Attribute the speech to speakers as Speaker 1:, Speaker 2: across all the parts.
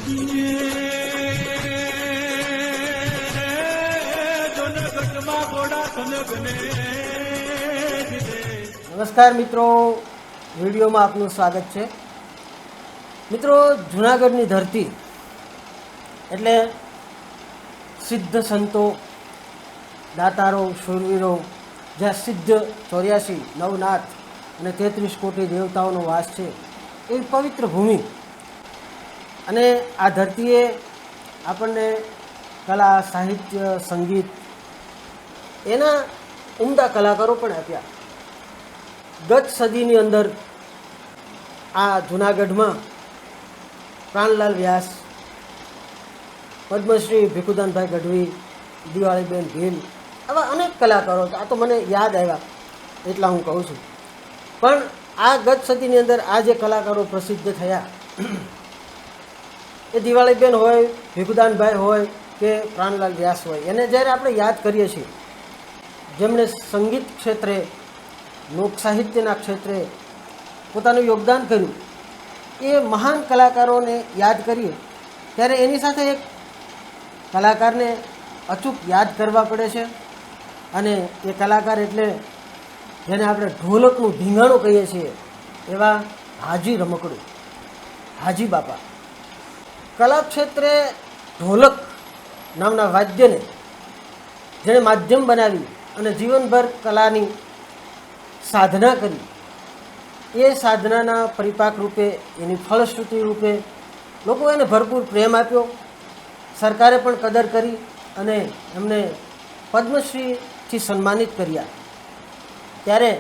Speaker 1: નમસ્કાર મિત્રો, વિડીયોમાં આપનું સ્વાગત છે. મિત્રો, જૂનાગઢની ધરતી એટલે સિદ્ધ સંતો, દાતારો, શૂરવીરો, જ્યાં સિદ્ધ 84 નવનાથ અને 33 કોટી દેવતાઓનો વાસ છે, એવી પવિત્ર ભૂમિ. અને આ ધરતીએ આપણને કલા, સાહિત્ય, સંગીત એના ઉમદા કલાકારો પણ આપ્યા. ગત સદીની અંદર આ જૂનાગઢમાં પ્રાણલાલ વ્યાસ, પદ્મશ્રી ભીખુદાનભાઈ ગઢવી, દિવાળીબેન ભીલ, આવા અનેક કલાકારો. આ તો મને યાદ આવ્યા એટલા હું કહું છું. પણ આ ગત સદીની અંદર આ જે કલાકારો પ્રસિદ્ધ થયા, એ દિવાળીબેન હોય, ભીખુદાનભાઈ હોય કે પ્રાણલાલ વ્યાસ હોય, એને જ્યારે આપણે યાદ કરીએ છીએ, જેમણે સંગીત ક્ષેત્રે, લોક સાહિત્યના ક્ષેત્રે પોતાનું યોગદાન કર્યું, એ મહાન કલાકારોને યાદ કરીએ ત્યારે એની સાથે એક કલાકારને અચૂક યાદ કરવા પડે છે. અને એ કલાકાર એટલે જેને આપણે ઢોલકનું ધીંગાણું કહીએ છીએ, એવા હાજી રમકડું, હાજી બાપા. કલા ક્ષેત્રે ઢોલક નામના વાદ્યને જેણે માધ્યમ બનાવી અને જીવનભર કલાની સાધના કરી, એ સાધનાના પરિપાક રૂપે, એની ફળશ્રુતિ રૂપે લોકો એને ભરપૂર પ્રેમ આપ્યો. સરકારે પણ કદર કરી અને એમને પદ્મશ્રીથી સન્માનિત કર્યા. ત્યારે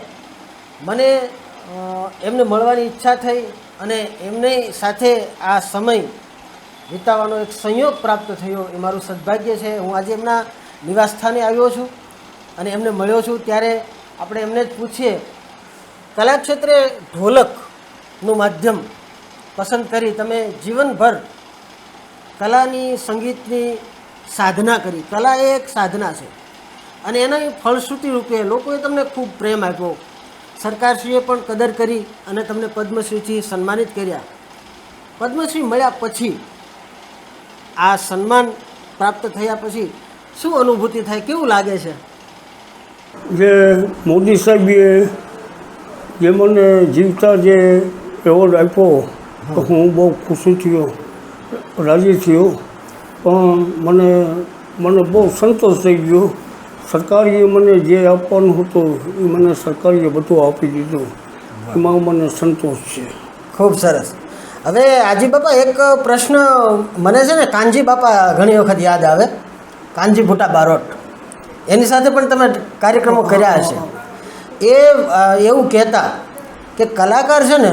Speaker 1: મને એમને મળવાની ઈચ્છા થઈ અને એમની સાથે આ સમય વિતાવવાનો એક સંયોગ પ્રાપ્ત થયો. એ મારું સદભાગ્ય છે. હું આજે એમના નિવાસસ્થાને આવ્યો છું અને એમને મળ્યો છું. ત્યારે આપણે એમને જ પૂછીએ, કલાક્ષેત્રે ઢોલકનું માધ્યમ પસંદ કરી તમે જીવનભર કલાની, સંગીતની સાધના કરી. કલા એ એક સાધના છે અને એના ફળશ્રુતિ રૂપે લોકોએ તમને ખૂબ પ્રેમ આપ્યો. સરકારશ્રીએ પણ કદર કરી અને તમને પદ્મશ્રીથી સન્માનિત કર્યા. પદ્મશ્રી મળ્યા પછી, આ સન્માન પ્રાપ્ત થયા પછી શું અનુભૂતિ થાય, કેવું લાગે છે?
Speaker 2: જે મોદી સાહેબે જે મને જીવતા જે એવોર્ડ આપ્યો, તો હું બહુ ખુશી થયો, રાજી થયો. પણ મને બહુ સંતોષ થઈ ગયો. સરકારીએ મને જે આપવાનું હતું એ મને સરકારીએ બધું આપી દીધું. એમાં મને સંતોષ છે.
Speaker 1: ખૂબ સરસ. હવે હાજી બાપા, એક પ્રશ્ન મને છે ને, કાનજી બાપા ઘણી વખત યાદ આવે. કાનજી ભૂટા બારોટ, એની સાથે પણ તમે કાર્યક્રમો કર્યા હશે. એ એવું કહેતા કે કલાકાર છે ને,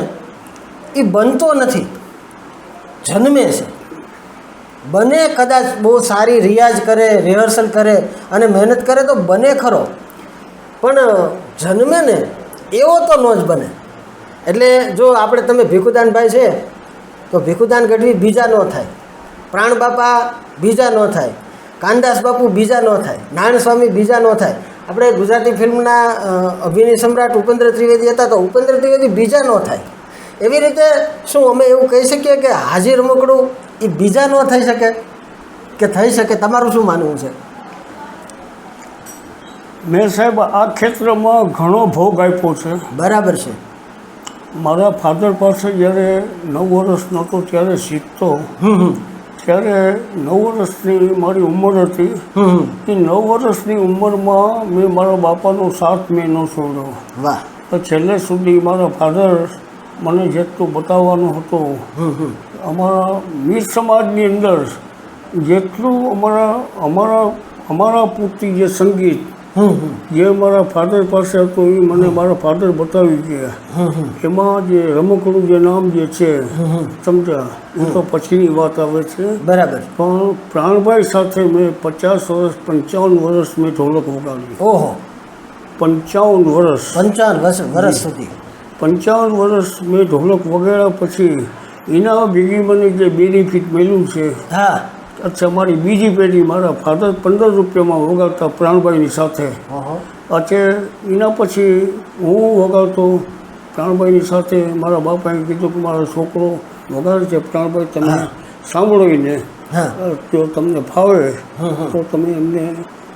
Speaker 1: એ બનતો નથી, જન્મે છે. બને કદાચ બહુ સારી રિયાઝ કરે, રિહર્સલ કરે અને મહેનત કરે તો બને ખરો, પણ જન્મે ને એવો તો ન જ બને. એટલે જો આપણે, તમે ભીખુદાનભાઈ છે તો ભીખુદાન ગઢવી બીજા ન થાય, પ્રાણ બાપા બીજા ન થાય, કાનદાસ બાપુ બીજા ન થાય, નારાયણ સ્વામી બીજા ન થાય. આપણે ગુજરાતી ફિલ્મના અભિનય સમ્રાટ ઉપેન્દ્ર ત્રિવેદી હતા તો ઉપેન્દ્ર ત્રિવેદી બીજા ન થાય. એવી રીતે શું અમે એવું કહી શકીએ કે હાજી રમકડું એ બીજા ન થઈ શકે કે થઈ શકે? તમારું શું માનવું છે?
Speaker 2: મેં સાહેબ આ ક્ષેત્રમાં ઘણો ભોગ આપ્યો છે.
Speaker 1: બરાબર છે.
Speaker 2: મારા ફાધર પાસે જ્યારે 9 વર્ષ નહોતો ત્યારે શીખતો, ત્યારે 9 વર્ષની મારી ઉંમર હતી. એ 9 વર્ષની ઉંમરમાં મેં મારા બાપાનો સાથ મેં ન છોડ્યો.
Speaker 1: વાહ.
Speaker 2: તો છેલ્લે સુધી મારા ફાધર મને જેટલું બતાવવાનું હતું, અમારા મીર સમાજની અંદર જેટલું અમારા પૂરતી જે સંગીત જે મારા ફાધર પાસે હતું એ મને મારા ફાધર બતાવી ગયા. એમાં જે રમકડું જે નામ જે છે, સમજ્યા, એ તો પછીની વાત આવે છે.
Speaker 1: બરાબર.
Speaker 2: પણ પ્રાણભાઈ સાથે મેં 50 વર્ષ 55 વર્ષ મેં ઢોલક વગાડ્યું.
Speaker 1: ઓહો,
Speaker 2: 55 વર્ષ
Speaker 1: 55 વર્ષ સુધી.
Speaker 2: 55 વર્ષ મેં ઢોલક વગાડ્યા પછી એના ભેગી મને જે બેનિફિટ મળ્યું છે.
Speaker 1: હા.
Speaker 2: અચ્છા, મારી બીજી પેઢી મારા ફાધર 15 રૂપિયામાં વગાડતા પ્રાણભાઈની સાથે. અત્યારે એના પછી હું વગાડતો પ્રાણભાઈની સાથે. મારા બાપાએ કીધું કે મારો છોકરો વગાડે છે પ્રાણભાઈ, તમે સાંભળીને
Speaker 1: હા
Speaker 2: જો તમને ફાવે તો તમે એમને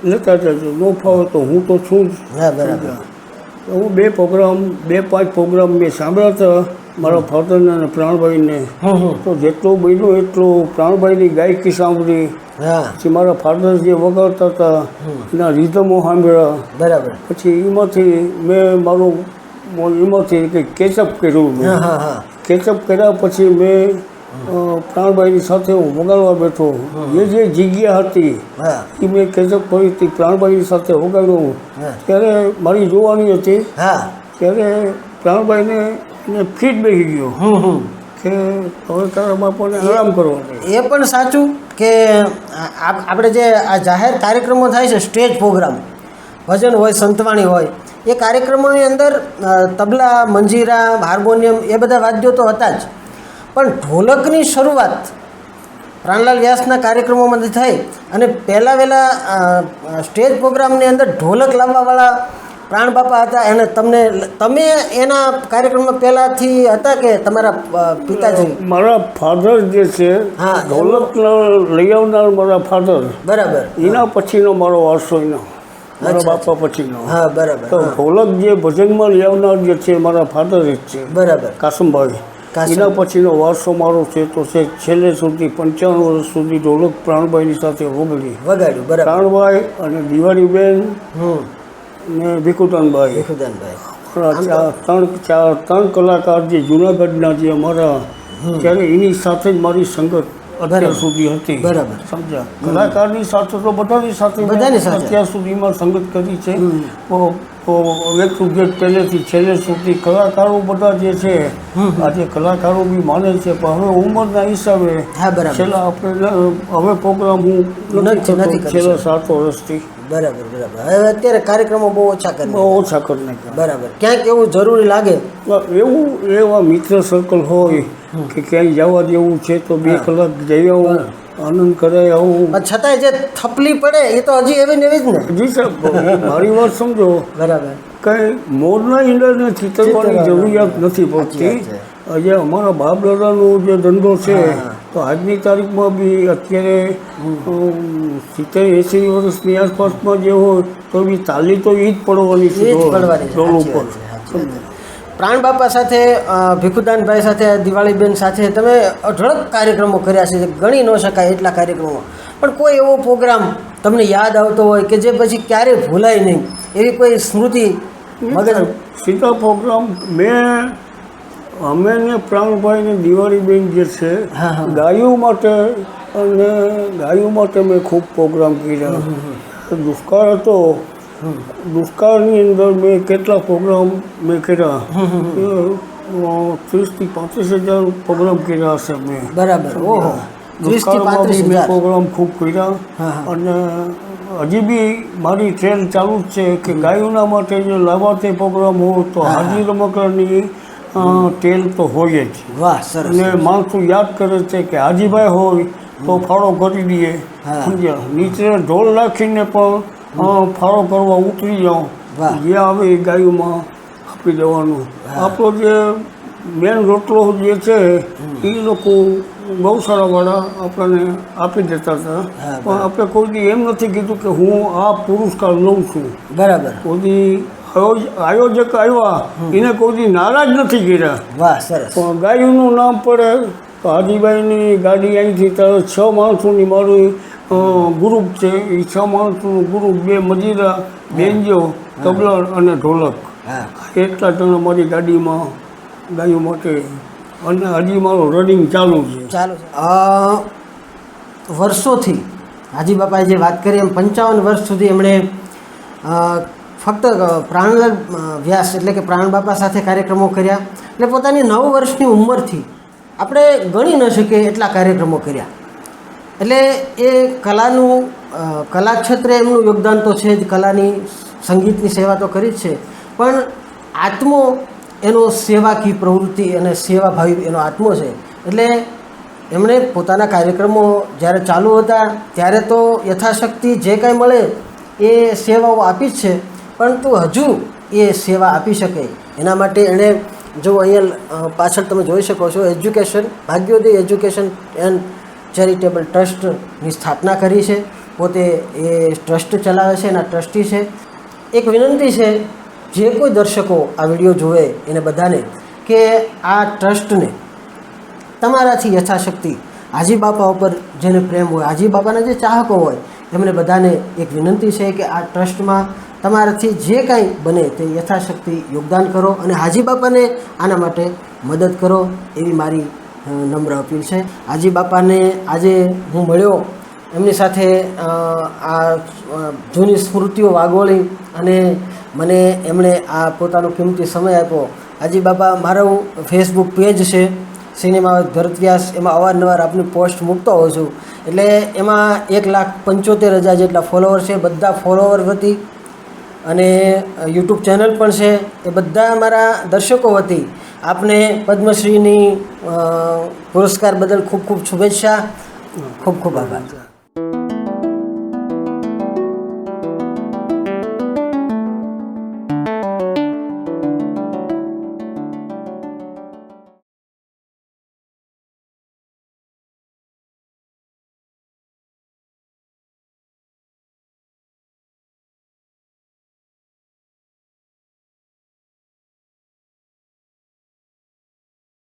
Speaker 2: લેતા જજો, ન ફાવે તો હું તો છું જ.
Speaker 1: હા બરાબર.
Speaker 2: હું 5 પ્રોગ્રામ મેં સાંભળ્યા હતા મારા ફાધરને અને પ્રાણભાઈને. તો જેટલું બન્યું એટલું પ્રાણભાઈની ગાયકી સાંભળી,
Speaker 1: હા
Speaker 2: પછી મારા ફાધર જે વગાડતા હતા એના રિધમો સાંભળ્યા,
Speaker 1: બરાબર.
Speaker 2: પછી એમાંથી મેં એમાંથી કંઈક કેચઅપ કર્યું. મેં
Speaker 1: હા હા હા
Speaker 2: કેચઅપ કર્યા પછી મેં પ્રાણભાઈની સાથે હું વગાડવા બેઠો. જે જગ્યા હતી
Speaker 1: હા
Speaker 2: એ મેં કેચઅપ કરી હતી, પ્રાણભાઈની સાથે વગાડ્યું.
Speaker 1: હા
Speaker 2: ત્યારે મારી જોવાની હતી,
Speaker 1: હા
Speaker 2: ત્યારે પ્રાણભાઈને એને ફીટ બેસી ગયો કે હવે તારા બાપાને આરામ કરવો છે.
Speaker 1: એ પણ સાચું કે આપણે જે આ જાહેર કાર્યક્રમો થાય છે, સ્ટેજ પ્રોગ્રામ, ભજન હોય, સંતવાણી હોય, એ કાર્યક્રમોની અંદર તબલા, મંજીરા, હાર્મોનિયમ એ બધા વાદ્યો તો હતા જ, પણ ઢોલકની શરૂઆત પ્રાણલાલ વ્યાસના કાર્યક્રમોમાંથી થઈ અને પહેલાં વહેલા સ્ટેજ પ્રોગ્રામની અંદર ઢોલક લાવવાવાળા પ્રાણબાપા હતા. અને તમે એના કાર્યક્રમમાં પહેલાંથી હતા કે તમારા પિતાજી?
Speaker 2: મારા ફાધર જે છે,
Speaker 1: હા,
Speaker 2: ઢોલક લઈ આવનાર મારા ફાધર,
Speaker 1: બરાબર.
Speaker 2: એના પછીનો મારો વારસો એનો, મારા બાપા પછીનો.
Speaker 1: હા બરાબર.
Speaker 2: તો ઢોલક જે ભજનમાં લઈ આવનાર જે છે મારા ફાધર જ છે,
Speaker 1: બરાબર.
Speaker 2: કાસમભાઈ. એના પછીનો વારસો મારો છે તો છે છેલ્લે સુધી 55 વર્ષ સુધી ઢોલક પ્રાણભાઈની સાથે
Speaker 1: વગાડ્યું. બરાબર.
Speaker 2: પ્રાણભાઈ અને દિવાળીબેન ને ભીખુદાનભાઈ, ત્રણ કલાકાર જે જુનાગઢના જે અમારા, ત્યારે એની સાથે જ મારી સંગત અત્યાર સુધી હતી.
Speaker 1: બરાબર.
Speaker 2: સમજ્યા? કલાકારની સાથે તો બધાની સાથે અત્યાર સુધીમાં સંગત કરી છે. પહેલેથી છેલ્લે સુધી કલાકારો બધા જે છે, આજે કલાકારો બી માને છે, પણ હવે ઉંમરના હિસાબે છેલ્લા આપણે હવે પ્રોગ્રામ હું નથી છેલ્લા 7 વર્ષથી.
Speaker 1: બરાબર બરાબર. હવે અત્યારે કાર્યક્રમો બહુ ઓછા કરી
Speaker 2: નાખ્યા.
Speaker 1: બરાબર. ક્યાંક એવું જરૂરી લાગે,
Speaker 2: એવા મિત્ર સર્કલ હોય કે ક્યાંય જવા જેવું છે તો 2 કલાક જઈ આવું, આનંદ કરાય આવું.
Speaker 1: છતાંય જે થપલી પડે એ તો હજી એવી ને એવી જ ને.
Speaker 2: જી સાહેબ, મારી વાત સમજો.
Speaker 1: બરાબર.
Speaker 2: કંઈ મોરના ઈંડાને ચિતરવાની જરૂરિયાત નથી પડતી. આજે અમારા બાપ દાદાનો જે ધંધો છે, તો આજની તારીખમાં બી અત્યારે 70-80 વર્ષની આસપાસમાં જે હોય તો બી તાલી તો એ જ પડવાની છે ઢોલ ઉપર.
Speaker 1: પ્રાણબાપા સાથે, ભીખુદાનભાઈ સાથે, દિવાળીબેન સાથે તમે અઢળક કાર્યક્રમો કર્યા છે, ગણી ન શકાય એટલા કાર્યક્રમો. પણ કોઈ એવો પ્રોગ્રામ તમને યાદ આવતો હોય કે જે પછી ક્યારેય ભૂલાય નહીં, એવી કોઈ સ્મૃતિ મગજ?
Speaker 2: સીધા પ્રોગ્રામ અમે ને પ્રાણભાઈ ને દિવાળીબેન જે છે, ગાયો માટે મેં ખૂબ પ્રોગ્રામ કર્યા. દુષ્કાળ હતો, દુષ્કાળની અંદર મેં કેટલા પ્રોગ્રામ મેં કર્યા, 30,000 થી 35,000 પ્રોગ્રામ કર્યા હશે મેં.
Speaker 1: બરાબર.
Speaker 2: દુષ્કાળમાં બી મેં પ્રોગ્રામ ખૂબ કર્યા. અને હજી બી મારી ટ્રેન ચાલુ જ છે કે ગાયોના માટે જે લાભાર્થી પ્રોગ્રામ હોય તો હાજી રમકડાની તેલ તો હોય જ.
Speaker 1: વાહ, સરસ.
Speaker 2: અને માણસો યાદ કરે છે કે હાજીભાઈ હોય તો ફાળો કરી દઈએ, સમજ્યા? નીચે ઢોલ નાખીને પણ ફાળો કરવા ઉતરી જાઓ, જે આવે એ ગાયોમાં આપી દેવાનું. આપણો જે મેન રોટલો જે છે એ લોકો ગૌશાળાવાળા આપણને આપી દેતા હતા, પણ આપણે કોઈ દી એમ નથી કીધું કે હું આ પુરસ્કાર લઉં છું.
Speaker 1: બરાબર.
Speaker 2: કોઈ દી આયોજક આવ્યા એને કોઈ દી નારાજ નથી કર્યા.
Speaker 1: વાહ, સરસ.
Speaker 2: પણ ગાયોનું નામ પડે તો હાજીભાઈની ગાડી અહીંથી 6 માણસોની મારું ગ્રુપ છે, એ 6 માણસોનું ગ્રુપ, 2 મજીરા, બેન્જો, તબલા અને ઢોલક, એટલા જણા મારી ગાડીમાં ગાયો માટે. અને હજી મારું રનિંગ ચાલુ છે.
Speaker 1: વર્ષોથી હાજી બાપાએ જે વાત કરી એમ 55 વર્ષ સુધી એમણે ફક્ત પ્રાણલાલ વ્યાસ એટલે કે પ્રાણબાપા સાથે કાર્યક્રમો કર્યા. એટલે પોતાની 9 વર્ષની ઉંમરથી આપણે ગણી ન શકીએ એટલા કાર્યક્રમો કર્યા. એટલે એ કલા ક્ષેત્રે એમનું યોગદાન તો છે જ, કલાની, સંગીતની સેવા તો કરી જ છે, પણ આત્મો એનો સેવાકી પ્રવૃત્તિ અને સેવાભાવી એનો આત્મો છે. એટલે એમણે પોતાના કાર્યક્રમો જ્યારે ચાલુ હતા ત્યારે તો યથાશક્તિ જે કાંઈ મળે એ સેવાઓ આપી જ છે, પરંતુ હજુ એ સેવા આપી શકે એના માટે એણે, જો અહીંયા પાછળ તમે જોઈ શકો છો, education, Bhagyoday education and charitable ટ્રસ્ટની સ્થાપના કરી છે. પોતે એ ટ્રસ્ટ ચલાવે છે એના ટ્રસ્ટી છે. એક વિનંતી છે જે કોઈ દર્શકો આ વિડીયો જોવે એને બધાને કે આ ટ્રસ્ટને તમારાથી યથાશક્તિ હાજી બાપા ઉપર જેને પ્રેમ હોય, હાજી બાપાના જે ચાહકો હોય એમને બધાને એક વિનંતી છે કે આ ટ્રસ્ટમાં તમારાથી જે કાંઈ બને તે યથાશક્તિ યોગદાન કરો અને હાજી બાપાને આના માટે મદદ કરો એવી મારી નમ્ર અપીલ છે. હાજી બાપાને આજે હું મળ્યો, એમની સાથે આ જૂની સ્મૃતિઓ વાગોળી અને મને એમણે આ પોતાનો કિંમતી સમય આપ્યો. હાજી બાપા, મારું ફેસબુક પેજ છે સિનેમા ભરતવ્યાસ, એમાં અવારનવાર આપની પોસ્ટ મૂકતો હોઉં છું. એટલે એમાં 1,75,000 જેટલા ફોલોવર છે. બધા ફોલોવર વતી અને યુટ્યુબ ચેનલ પણ છે. એ બધા મારા દર્શકો વતી આપને પદ્મશ્રીની પુરસ્કાર બદલ ખૂબ ખૂબ શુભેચ્છા. ખૂબ ખૂબ આભાર.